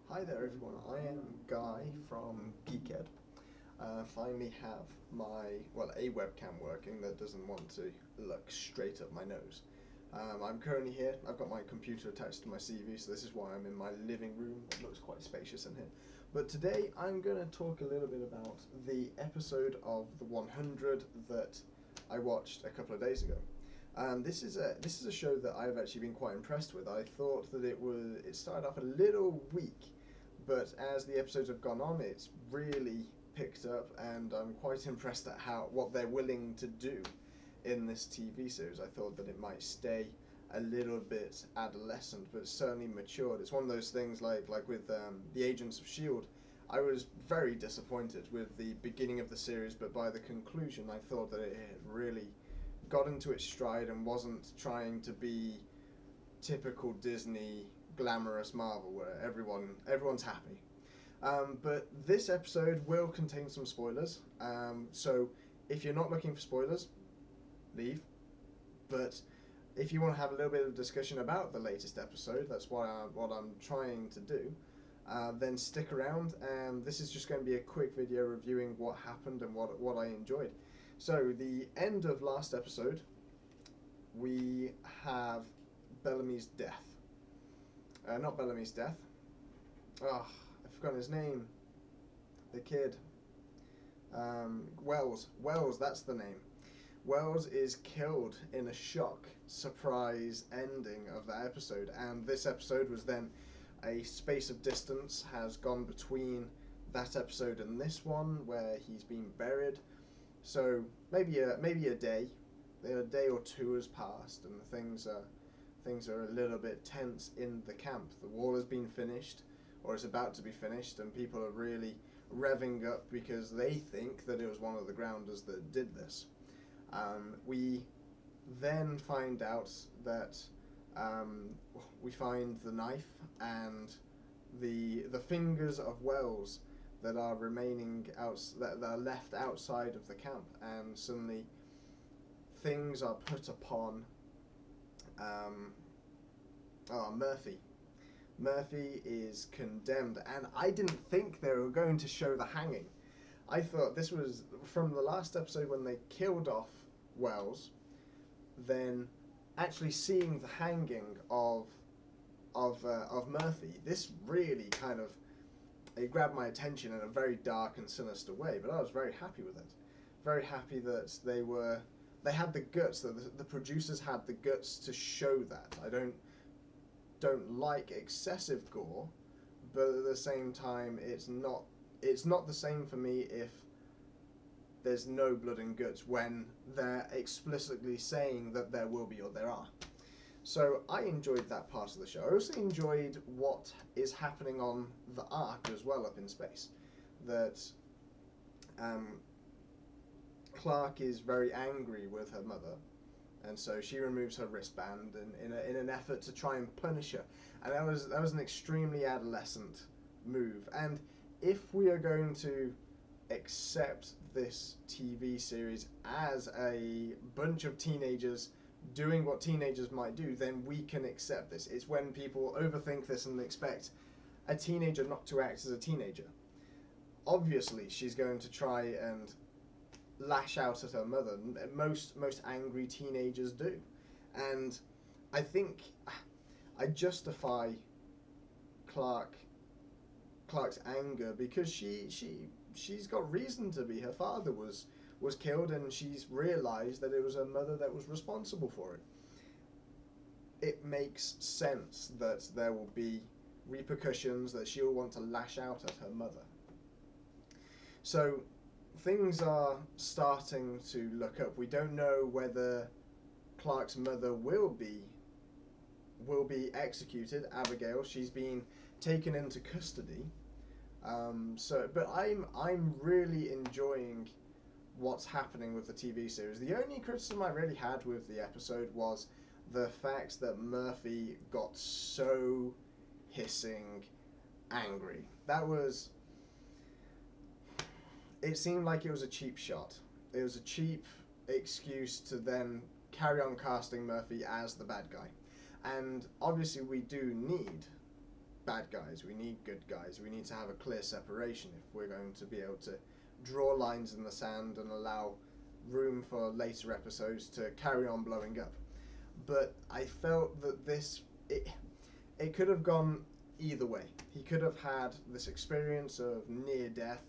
Hi there everyone, I am Guy from Geeked. Finally have a webcam working that doesn't want to look straight up my nose. I'm currently here, I've got my computer attached to my CV, so this is why I'm in my living room. It looks quite spacious in here. But today I'm going to talk a little bit about the episode of The 100 that I watched a couple of days ago. This is a show that I've actually been quite impressed with. I thought that it started off a little weak, but as the episodes have gone on, it's really picked up, and I'm quite impressed at what they're willing to do in this TV series. I thought that it might stay a little bit adolescent, but it's certainly matured. It's one of those things like with the Agents of Shield. I was very disappointed with the beginning of the series, but by the conclusion, I thought that it had really got into its stride and wasn't trying to be typical Disney glamorous Marvel where everyone's happy. But this episode will contain some spoilers. So if you're not looking for spoilers, leave. But if you want to have a little bit of discussion about the latest episode, that's what I'm trying to do. Then stick around, and this is just going to be a quick video reviewing what happened and what I enjoyed. So the end of last episode, we have Bellamy's death. Not Bellamy's death. Oh, I've forgotten his name. The kid. Wells. Wells, that's the name. Wells is killed in a shock, surprise ending of that episode, and this episode was then a space of distance has gone between that episode and this one where he's been buried. So maybe a day or two has passed, and things are a little bit tense in the camp. The wall has been finished, or it's about to be finished, and people are really revving up because they think that it was one of the grounders that did this. We then find out that we find the knife and the fingers of Wells that are that are left outside of the camp, and suddenly things are put upon Murphy. Murphy is condemned, and I didn't think they were going to show the hanging. I thought this was from the last episode when they killed off Wells, then actually seeing the hanging of Murphy. This really it grabbed my attention in a very dark and sinister way, but I was very happy with it. Very happy that they had the guts, that the producers had the guts to show that. I don't like excessive gore, but at the same time, it's not the same for me if there's no blood and guts when they're explicitly saying that there will be or there are. So I enjoyed that part of the show. I also enjoyed what is happening on the Ark as well up in space. That Clark is very angry with her mother, and so she removes her wristband in an effort to try and punish her. And that was an extremely adolescent move. And if we are going to accept this TV series as a bunch of teenagers doing what teenagers might do, then we can accept this. It's when people overthink this and expect a teenager not to act as a teenager. Obviously, she's going to try and lash out at her mother. Most angry teenagers do, and I think I justify Clark's anger because she's got reason to be. Her father was killed, and she's realised that it was her mother that was responsible for it. It makes sense that there will be repercussions, that she'll want to lash out at her mother. So things are starting to look up. We don't know whether Clark's mother will be executed. Abigail, she's been taken into custody. But I'm really enjoying what's happening with the TV series. The only criticism I really had with the episode was the fact that Murphy got so hissing angry. It seemed like it was a cheap shot. It was a cheap excuse to then carry on casting Murphy as the bad guy. And obviously we do need bad guys, we need good guys, we need to have a clear separation if we're going to be able to draw lines in the sand and allow room for later episodes to carry on blowing up. But I felt that it could have gone either way. He could have had this experience of near death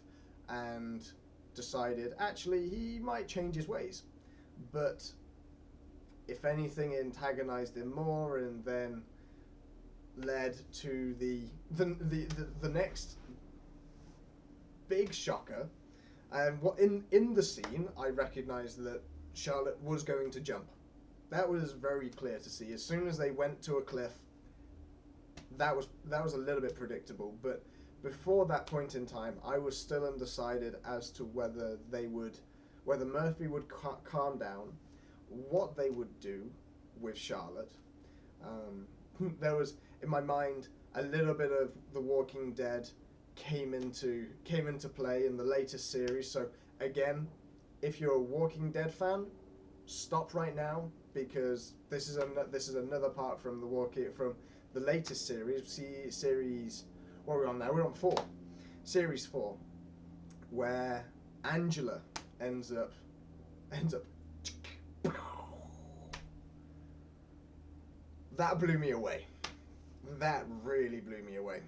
and decided actually he might change his ways. But if anything, it antagonized him more and then led to the next big shocker. And what in the scene, I recognized that Charlotte was going to jump. That was very clear to see. As soon as they went to a cliff, that was a little bit predictable. But before that point in time, I was still undecided as to whether Murphy would calm down, what they would do with Charlotte. There was in my mind a little bit of The Walking Dead came into play in the latest series. So again, if you're a Walking Dead fan, stop right now, because this is another part from the latest series. What are we on now? We're on 4, series 4, where Angela ends up. That blew me away. That really blew me away.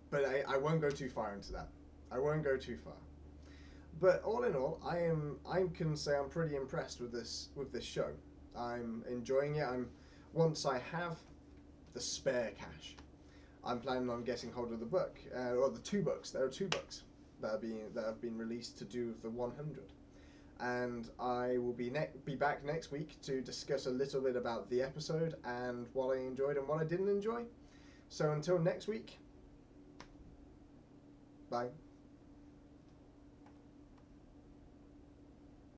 But I won't go too far into that. I won't go too far. But all in all, I can say I'm pretty impressed with this show. I'm enjoying it. Once I have the spare cash, I'm planning on getting hold of the book, or the 2 books. There are 2 books that have been released to do with the 100, and I will be back next week to discuss a little bit about the episode and what I enjoyed and what I didn't enjoy. So until next week, bye.